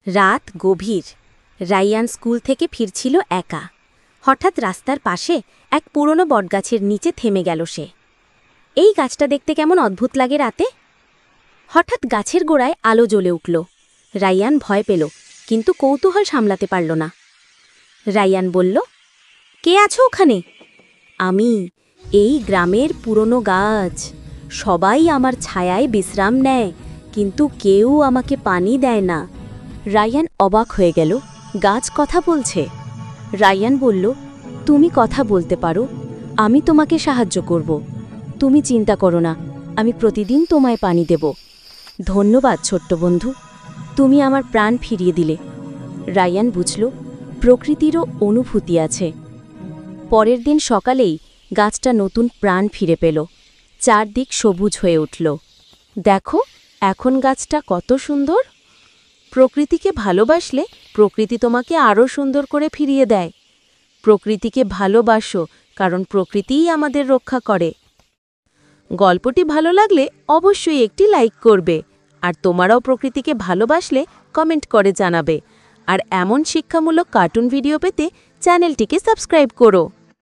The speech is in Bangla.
রাত গভীর। রাইয়ান স্কুল থেকে ফিরছিল একা। হঠাৎ রাস্তার পাশে এক পুরনো বটগাছের নিচে থেমে গেল সে। এই গাছটা দেখতে কেমন অদ্ভুত লাগে রাতে। হঠাৎ গাছের গোড়ায় আলো জ্বলে উঠল। রাইয়ান ভয় পেল, কিন্তু কৌতূহল সামলাতে পারল না। রাইয়ান বলল, কে আছো ওখানে? আমি, এই গ্রামের পুরনো গাছ। সবাই আমার ছায়ায় বিশ্রাম নেয়, কিন্তু কেউ আমাকে পানি দেয় না। রাইয়ান অবাক হয়ে গেল, গাছ কথা বলছে। রাইয়ান বলল, তুমি কথা বলতে পারো, আমি তোমাকে সাহায্য করব। তুমি চিন্তা করো না, আমি প্রতিদিন তোমায় পানি দেব। ধন্যবাদ ছোট্ট বন্ধু, তুমি আমার প্রাণ ফিরিয়ে দিলে। রাইয়ান বুঝল, প্রকৃতিরও অনুভূতি আছে। পরের দিন সকালেই গাছটা নতুন প্রাণ ফিরে পেল। চারদিক সবুজ হয়ে উঠল। দেখো, এখন গাছটা কত সুন্দর। প্রকৃতিকে ভালোবাসলে প্রকৃতি তোমাকে আরও সুন্দর করে ফিরিয়ে দেয়। প্রকৃতিকে ভালোবাসো, কারণ প্রকৃতিই আমাদের রক্ষা করে। গল্পটি ভালো লাগলে অবশ্যই একটি লাইক করবে, আর তোমরাও প্রকৃতিকে ভালোবাসলে কমেন্ট করে জানাবে। আর এমন শিক্ষামূলক কার্টুন ভিডিও পেতে চ্যানেলটিকে সাবস্ক্রাইব করো।